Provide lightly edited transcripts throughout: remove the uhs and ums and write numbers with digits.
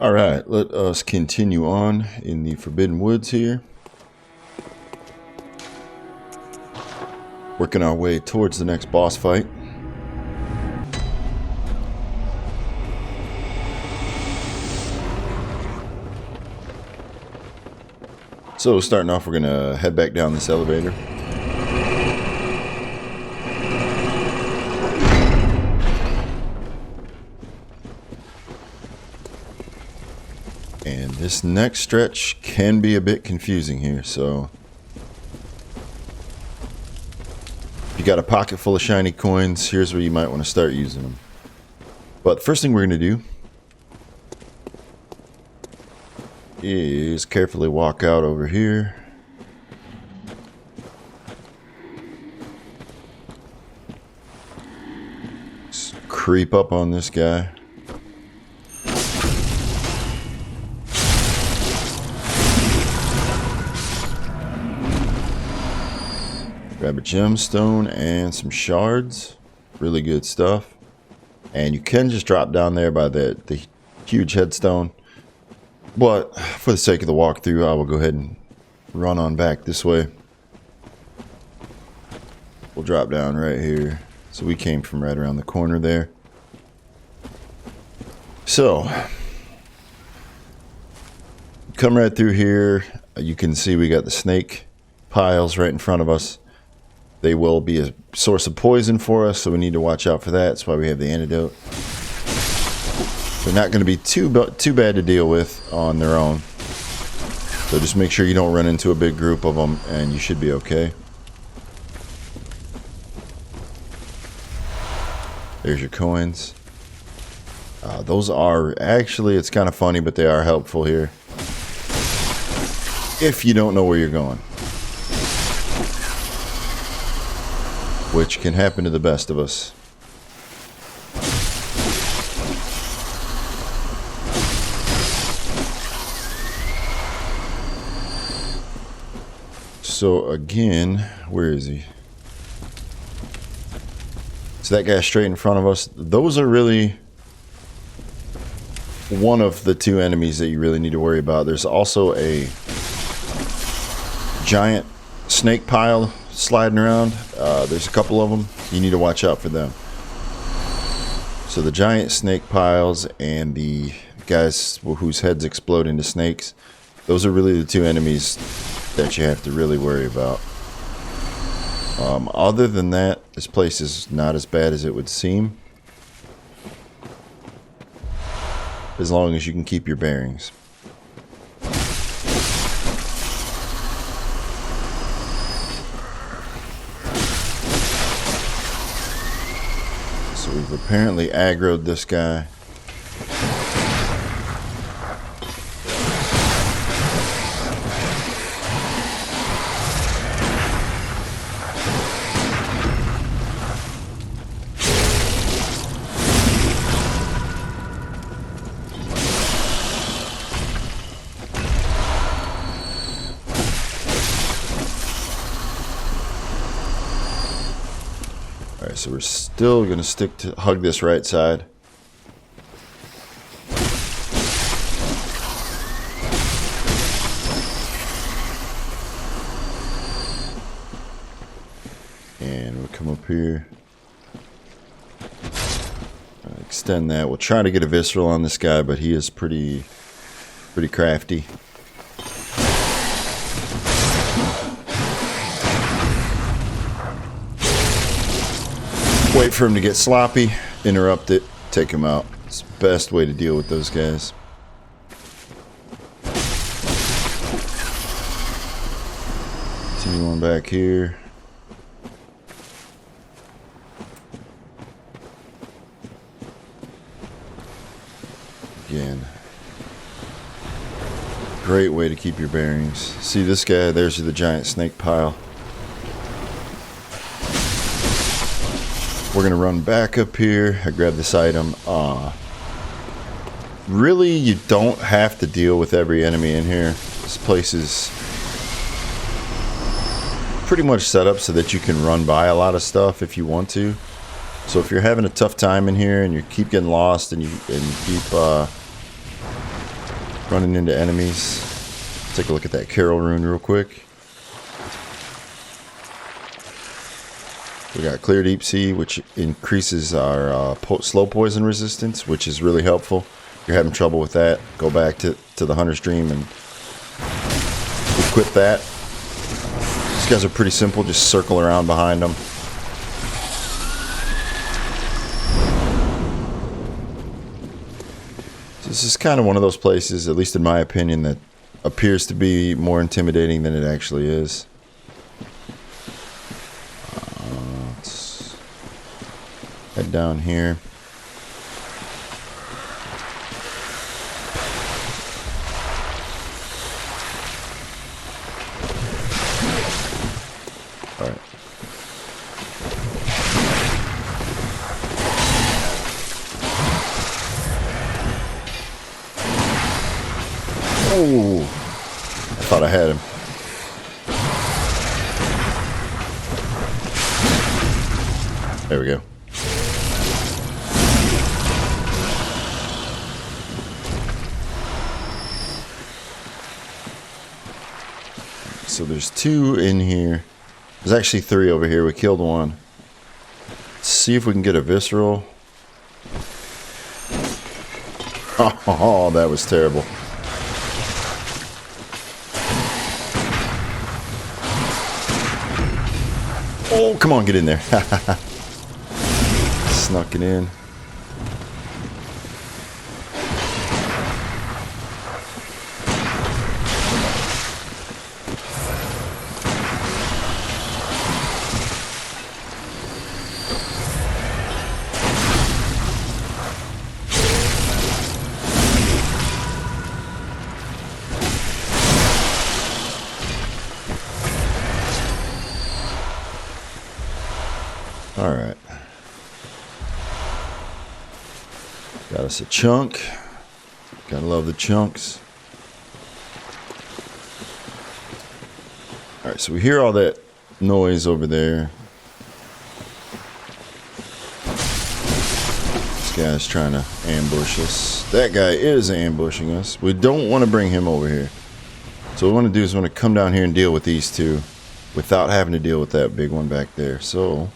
Alright, let us continue on in the Forbidden Woods here. Working our way towards the next boss fight. So starting off, we're going to head back down this elevator. And this next stretch can be a bit confusing here, so if you got a pocket full of shiny coins, here's where you might want to start using them. But the first thing we're going to do is carefully walk out over here. Just creep up on this guy. Grab a gemstone and some shards. Really good stuff. And you can just drop down there by the huge headstone. But for the sake of the walkthrough, I will go ahead and run on back this way. We'll drop down right here. So we came from right around the corner there. So, come right through here. You can see we got the snake piles right in front of us. They will be a source of poison for us, so we need to watch out for that. That's why we have the antidote. They're not going to be too bad to deal with on their own. So just make sure you don't run into a big group of them, and you should be okay. There's your coins. Those are actually, it's kind of funny, but they are helpful here if you don't know where you're going. Which can happen to the best of us. So again, where is he? So that guy straight in front of us. Those are really one of the two enemies that you really need to worry about. There's also a giant snake pile sliding around. There's a couple of them. You need to watch out for them. So the giant snake piles and the guys whose heads explode into snakes, those are really the two enemies that you have to really worry about. Other than that, this place is not as bad as it would seem, as long as you can keep your bearings. So we've apparently aggroed this guy. Alright, so we're still going to hug this right side. And we'll come up here. Extend that. We'll try to get a visceral on this guy, but he is pretty crafty. Wait for him to get sloppy, interrupt it, take him out. It's the best way to deal with those guys. Continue on back here. Again, great way to keep your bearings. See this guy, there's the giant snake pile. We're going to run back up here. I grabbed this item. Really, you don't have to deal with every enemy in here. This place is pretty much set up so that you can run by a lot of stuff if you want to. So if you're having a tough time in here and you keep getting lost and you keep running into enemies. Take a look at that Carol rune real quick. We got Clear Deep Sea, which increases our slow poison resistance, which is really helpful. If you're having trouble with that, go back to the Hunter's Dream and equip that. These guys are pretty simple, just circle around behind them. So this is kind of one of those places, at least in my opinion, that appears to be more intimidating than it actually is. Let's head down here. All right. Oh, I thought I had him. There we go. So there's 2 in here. There's actually 3 over here. We killed 1. Let's see if we can get a visceral. Oh, that was terrible. Oh, come on, get in there. Snuck it in. All right. Got us a chunk. Gotta love the chunks. All right, so we hear all that noise over there. This guy's trying to ambush us. That guy is ambushing us. We don't want to bring him over here. So what we want to do is we want to come down here and deal with these 2 without having to deal with that big one back there. So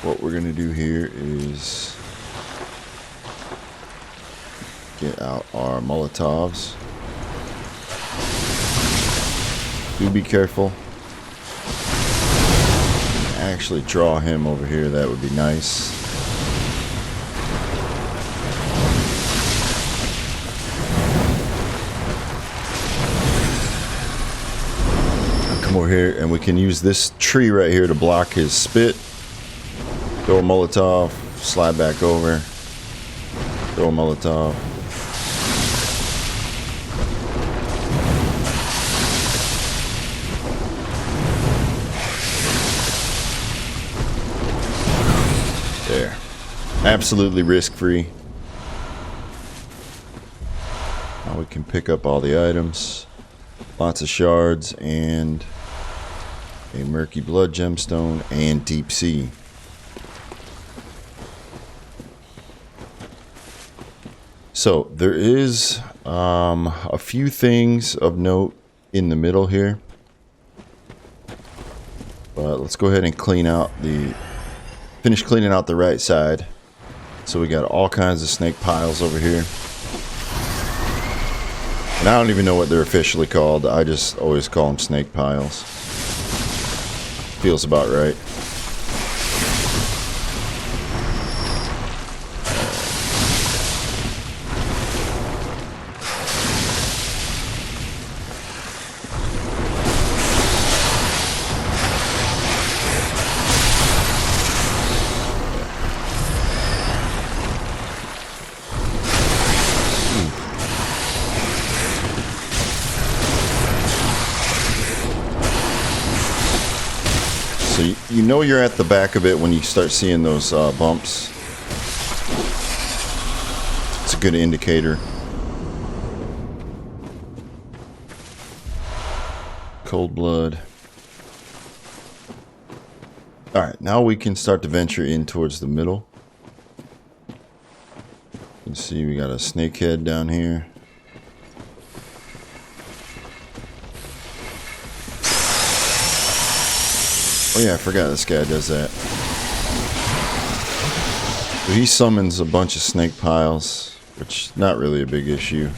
what we're going to do here is get out our Molotovs. Do be careful. Actually draw him over here. That would be nice. Come over here and we can use this tree right here to block his spit. Throw a Molotov, slide back over, throw a Molotov. There. Absolutely risk-free. Now we can pick up all the items. Lots of shards and a murky blood gemstone and deep sea. So there is a few things of note in the middle here, but let's go ahead and finish cleaning out the right side. So we got all kinds of snake piles over here, and I don't even know what they're officially called. I just always call them snake piles. Feels about right. So you know you're at the back of it when you start seeing those bumps. It's a good indicator. Cold blood. Alright, now we can start to venture in towards the middle. You can see we got a snake head down here. Oh yeah, I forgot this guy does that. So he summons a bunch of snake piles, which is not really a big issue.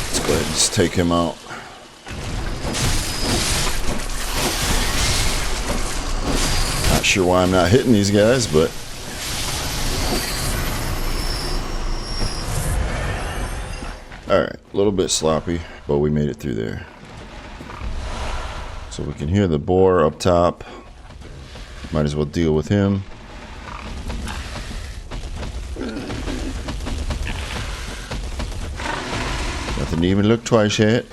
Let's go ahead and just take him out. Not sure why I'm not hitting these guys, but alright, a little bit sloppy, but we made it through there. So we can hear the boar up top. Might as well deal with him. Nothing to even look twice at.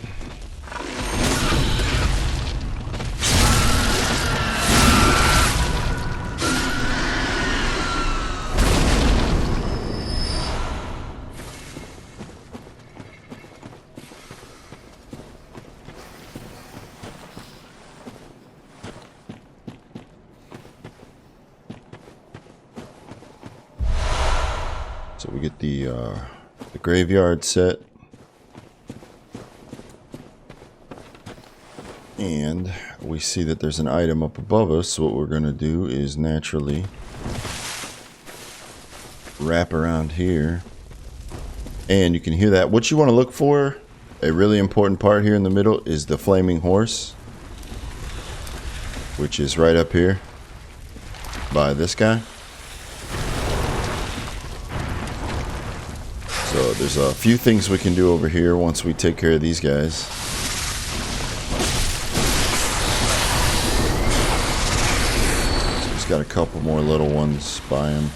So we get the graveyard set, and we see that there's an item up above us. So what we're going to do is naturally wrap around here, and you can hear that. What you want to look for, a really important part here in the middle, is the flaming horse, which is right up here by this guy. So there's a few things we can do over here once we take care of these guys. So he's got a couple more little ones by him.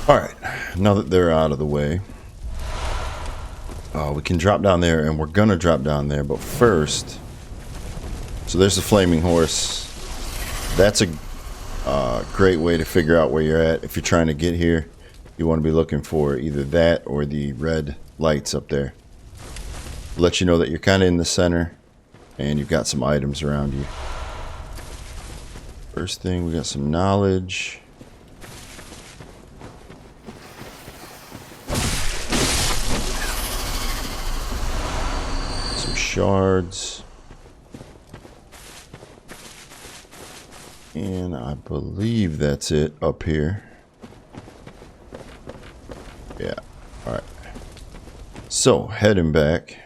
Alright, now that they're out of the way, we can drop down there, and we're gonna drop down there, but first, so there's the flaming horse. That's a great way to figure out where you're at. If you're trying to get here, you want to be looking for either that or the red lights up there. Let you know that you're kind of in the center, and you've got some items around you. First thing, we got some knowledge. Shards, and I believe that's it up here. Yeah, all right. So heading back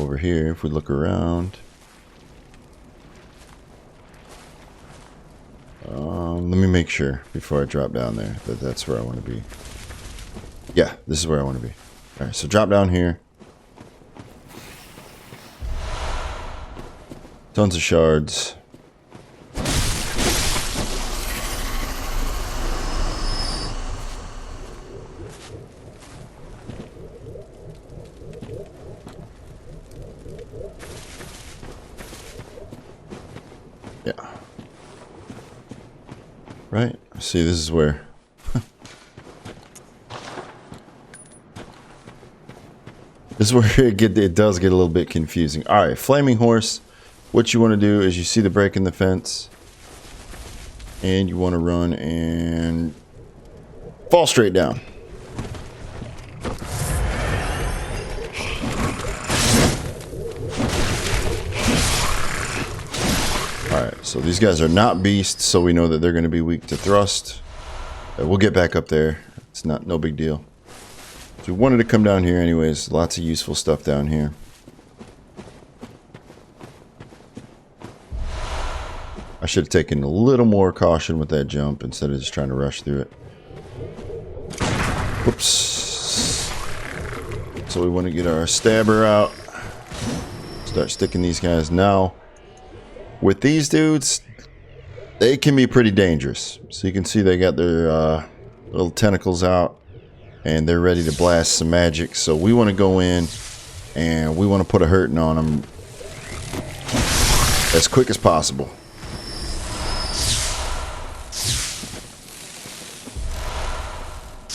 over here, if we look around, let me make sure before I drop down there that that's where I want to be. Yeah, this is where I want to be. Alright, so drop down here. Tons of shards. Yeah. Right? See, this is where... This is where it does get a little bit confusing. Alright, flaming horse. What you want to do is you see the break in the fence, and you want to run and fall straight down. Alright, so these guys are not beasts, so we know that they're going to be weak to thrust. We'll get back up there. It's no big deal. So we wanted to come down here anyways. Lots of useful stuff down here. I should have taken a little more caution with that jump instead of just trying to rush through it. Whoops. So we want to get our stabber out. Start sticking these guys. Now, with these dudes, they can be pretty dangerous. So you can see they got their little tentacles out, and they're ready to blast some magic. So we want to go in, and we want to put a hurting on them as quick as possible.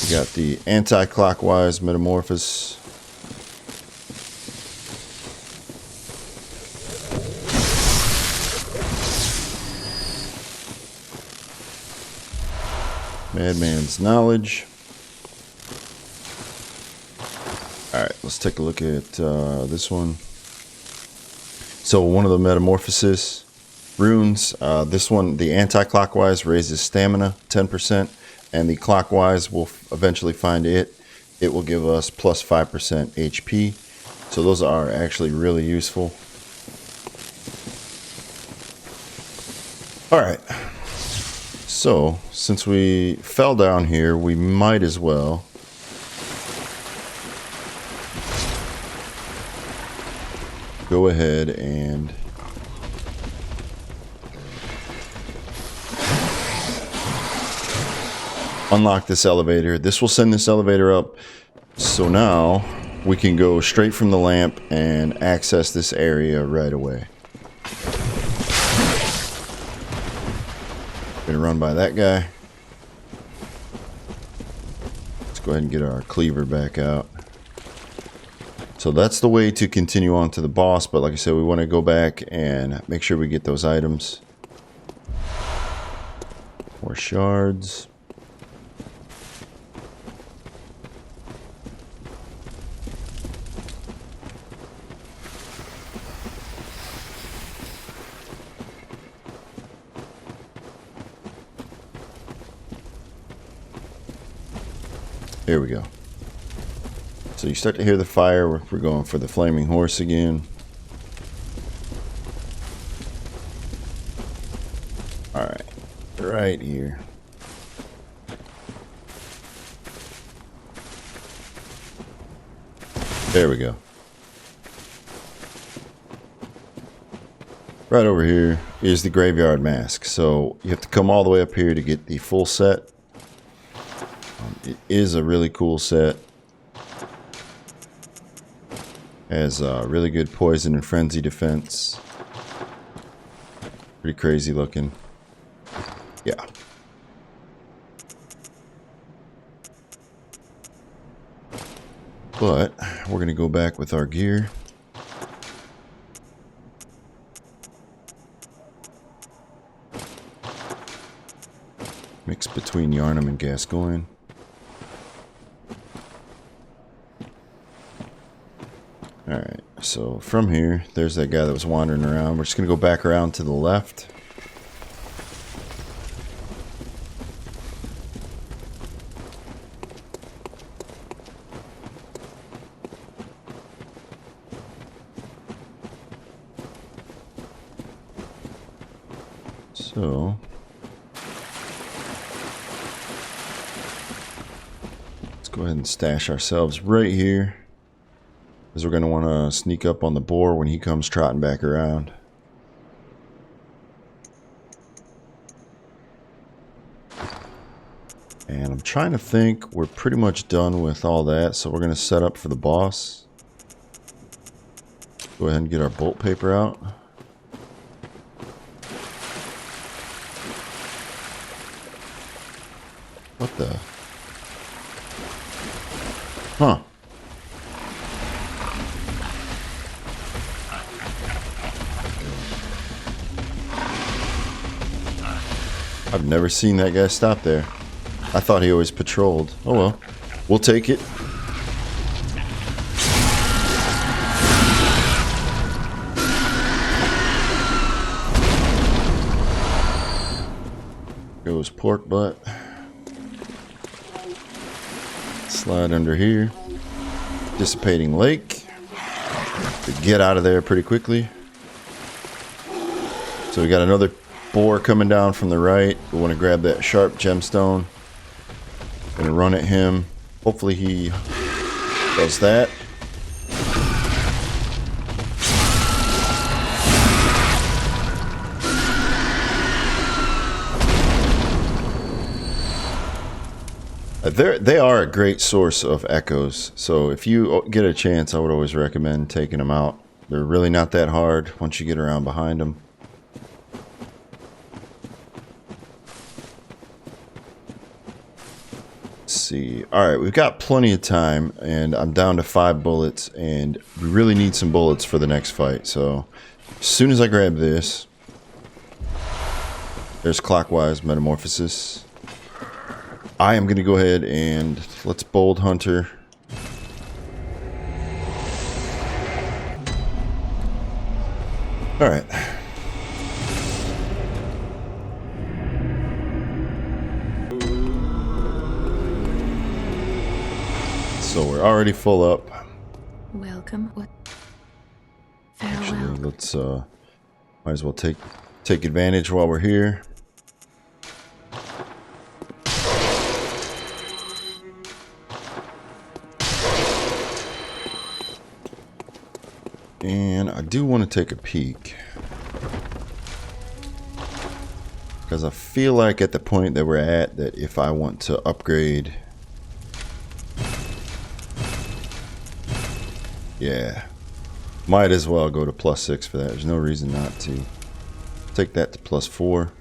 We got the anti-clockwise metamorphosis. Madman's knowledge. Alright, let's take a look at this one. So one of the metamorphosis runes, this one, the anti-clockwise raises stamina 10%, and the clockwise will eventually find it. It will give us plus 5% HP. So those are actually really useful. Alright. So, since we fell down here, we might as well go ahead and unlock this elevator. This will send this elevator up. So now we can go straight from the lamp and access this area right away. Gonna run by that guy. Let's go ahead and get our cleaver back out. So that's the way to continue on to the boss, but like I said, we want to go back and make sure we get those items. More shards. There we go. So you start to hear the fire. We're going for the flaming horse again. Alright. Right here. There we go. Right over here is the graveyard mask. So you have to come all the way up here to get the full set. It is a really cool set. Has really good poison and frenzy defense. Pretty crazy looking. Yeah. But we're going to go back with our gear. Mix between Yharnam and Gascoigne. Alright, so from here, there's that guy that was wandering around. We're just going to go back around to the left. So, let's go ahead and stash ourselves right here. Because we're going to want to sneak up on the boar when he comes trotting back around. And I'm trying to think, we're pretty much done with all that, so we're going to set up for the boss. Go ahead and get our bolt paper out. What the? Huh. I've never seen that guy stop there. I thought he always patrolled. Oh well. We'll take it. Goes pork butt. Slide under here. Dissipating lake. To get out of there pretty quickly. So we got another boar coming down from the right. We want to grab that sharp gemstone. Gonna run at him. Hopefully he does that. They are a great source of echoes. So if you get a chance, I would always recommend taking them out. They're really not that hard once you get around behind them. see. All right, we've got plenty of time, and I'm down to 5 bullets, and we really need some bullets for the next fight. So as soon as I grab this, there's clockwise metamorphosis. I am going to go ahead and let's bold hunter. All right. So we're already full up. Welcome. What? Farewell. Actually, let's might as well take advantage while we're here. And I do want to take a peek, because I feel like at the point that we're at, that if I want to upgrade, yeah, might as well go to +6 for that. There's no reason not to. Take that to +4.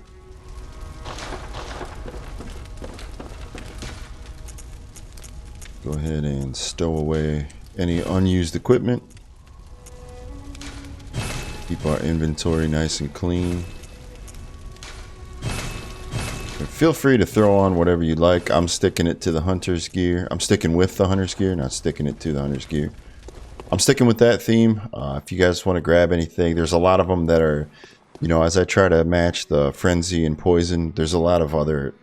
Go ahead and stow away any unused equipment. Keep our inventory nice and clean. And feel free to throw on whatever you like. I'm sticking it to the hunter's gear. I'm sticking with the hunter's gear, not sticking it to the hunter's gear. I'm sticking with that theme. If you guys want to grab anything, there's a lot of them that are, you know, as I try to match the frenzy and poison, there's a lot of other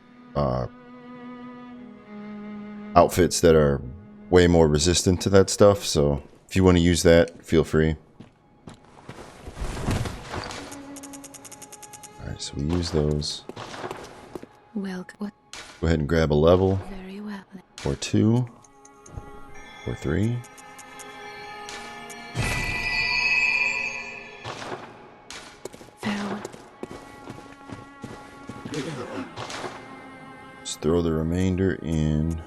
outfits that are way more resistant to that stuff. So if you want to use that, feel free. Alright, so we use those. Welcome. Go ahead and grab a level. Very well. Or 2. Or 3. Farewell. Just throw the remainder in.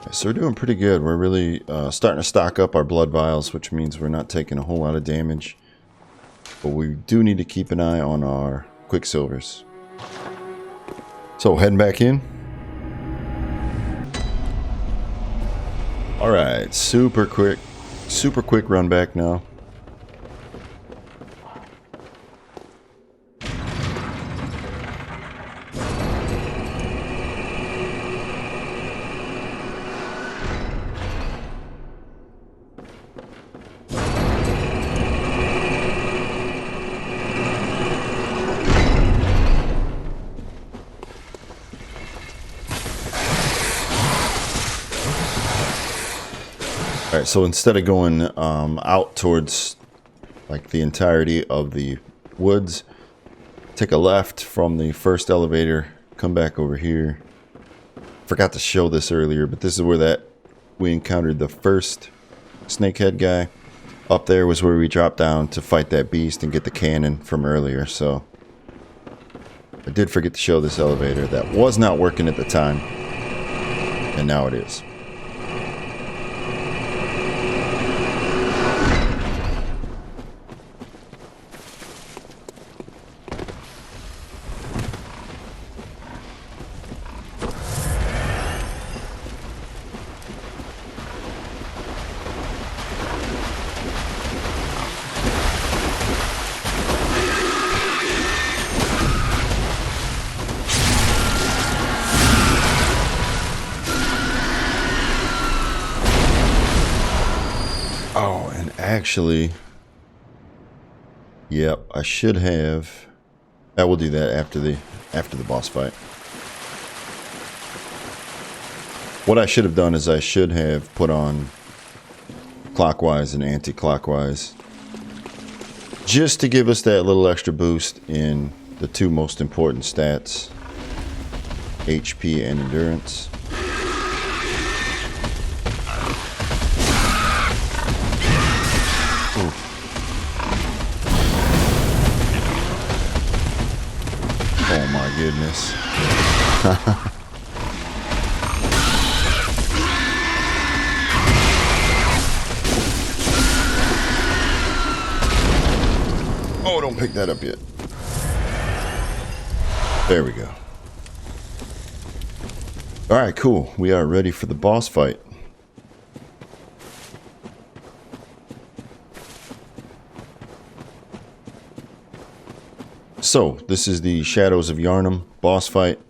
So we're doing pretty good. We're really starting to stock up our blood vials, which means we're not taking a whole lot of damage. But we do need to keep an eye on our quicksilvers. So heading back in. Alright, super quick run back now. Alright, so instead of going out towards like the entirety of the woods, take a left from the first elevator, come back over here. Forgot to show this earlier, but this is where we encountered the first snakehead guy. Up there was where we dropped down to fight that beast and get the cannon from earlier. So I did forget to show this elevator that was not working at the time, and now it is. Oh, and actually, yep, I should have. I will do that after the boss fight. What I should have done is I should have put on clockwise and anti-clockwise, just to give us that little extra boost in the two most important stats, HP and endurance. Oh my goodness. Oh, don't pick that up yet. There we go. Alright, cool. We are ready for the boss fight. So, this is the Shadows of Yharnam boss fight.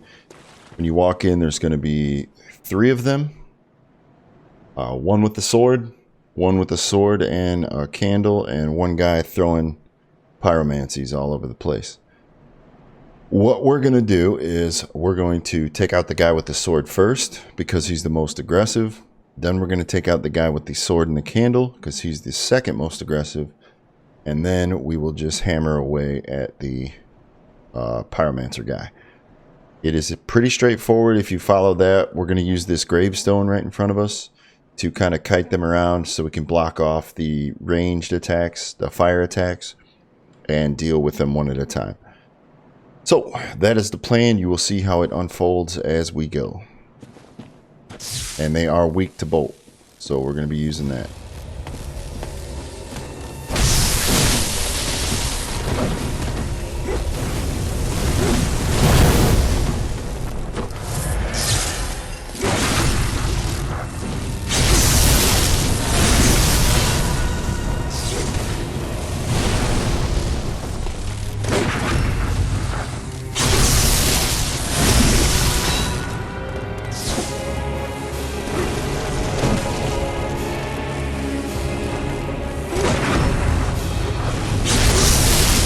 When you walk in, there's going to be 3 of them. One with the sword and a candle, and one guy throwing pyromancies all over the place. What we're going to do is we're going to take out the guy with the sword first because he's the most aggressive. Then we're going to take out the guy with the sword and the candle because he's the second most aggressive. And then we will just hammer away at the pyromancer guy. It is pretty straightforward if you follow that. We're going to use this gravestone right in front of us to kind of kite them around so we can block off the ranged attacks, the fire attacks, and deal with them one at a time. So that is the plan. You will see how it unfolds as we go. And they are weak to bolt, so we're going to be using that.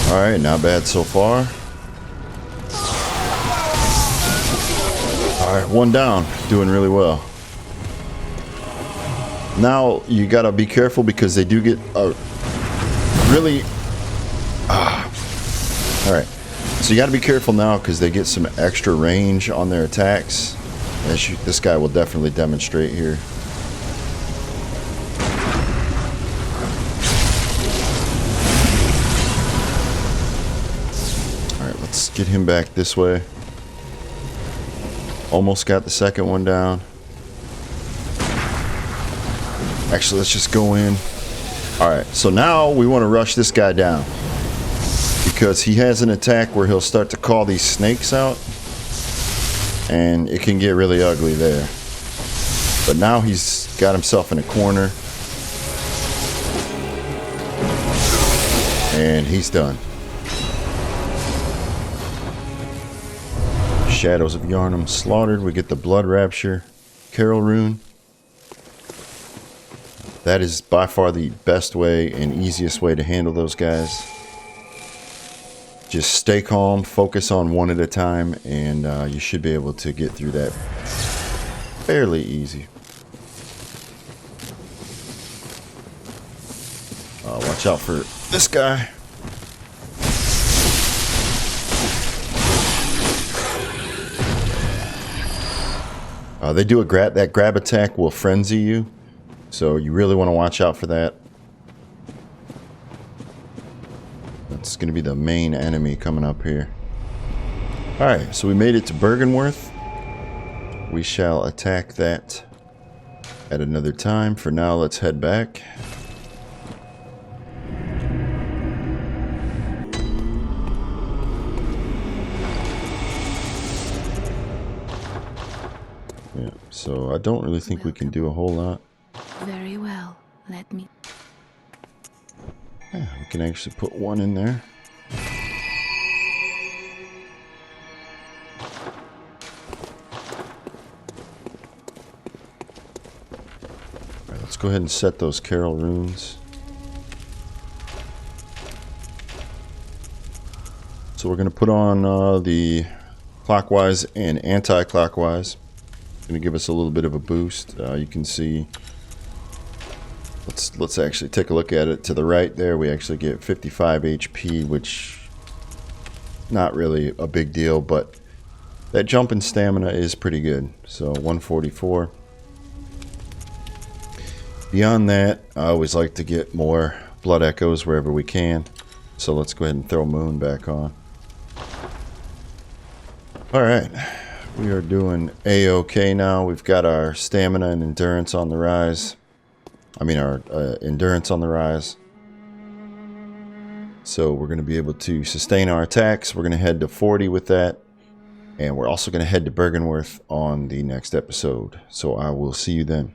Alright, not bad so far. Alright, one down. Doing really well. Now, you gotta be careful because they do get really... Alright, so you gotta be careful now because they get some extra range on their attacks. As this guy will definitely demonstrate here. Let's get him back this way. Almost got the second one down. Actually, let's just go in. Alright, so now we want to rush this guy down. Because he has an attack where he'll start to call these snakes out. And it can get really ugly there. But now he's got himself in a corner. And he's done. Shadows of Yharnam slaughtered. We get the Blood Rapture Carol rune. That is by far the best way and easiest way to handle those guys. Just stay calm, focus on one at a time, and you should be able to get through that fairly easy. Watch out for this guy. They do that grab attack will frenzy you, so you really want to watch out for that. That's going to be the main enemy coming up here. Alright, so we made it to Bergenworth. We shall attack that at another time. For now, let's head back. Yeah, so I don't really think we can do a whole lot. Very well. Let me. Yeah, we can actually put one in there. Alright, let's go ahead and set those Carol runes. So we're going to put on the clockwise and anti-clockwise. Going to give us a little bit of a boost. You can see. Let's actually take a look at it. To the right there, we actually get 55 HP, which not really a big deal, but that jump in stamina is pretty good. So 144. Beyond that, I always like to get more blood echoes wherever we can. So let's go ahead and throw Moon back on. All right. We are doing A-OK now. We've got our stamina and endurance on the rise. I mean, our endurance on the rise. So we're going to be able to sustain our attacks. We're going to head to 40 with that. And we're also going to head to Bergenworth on the next episode. So I will see you then.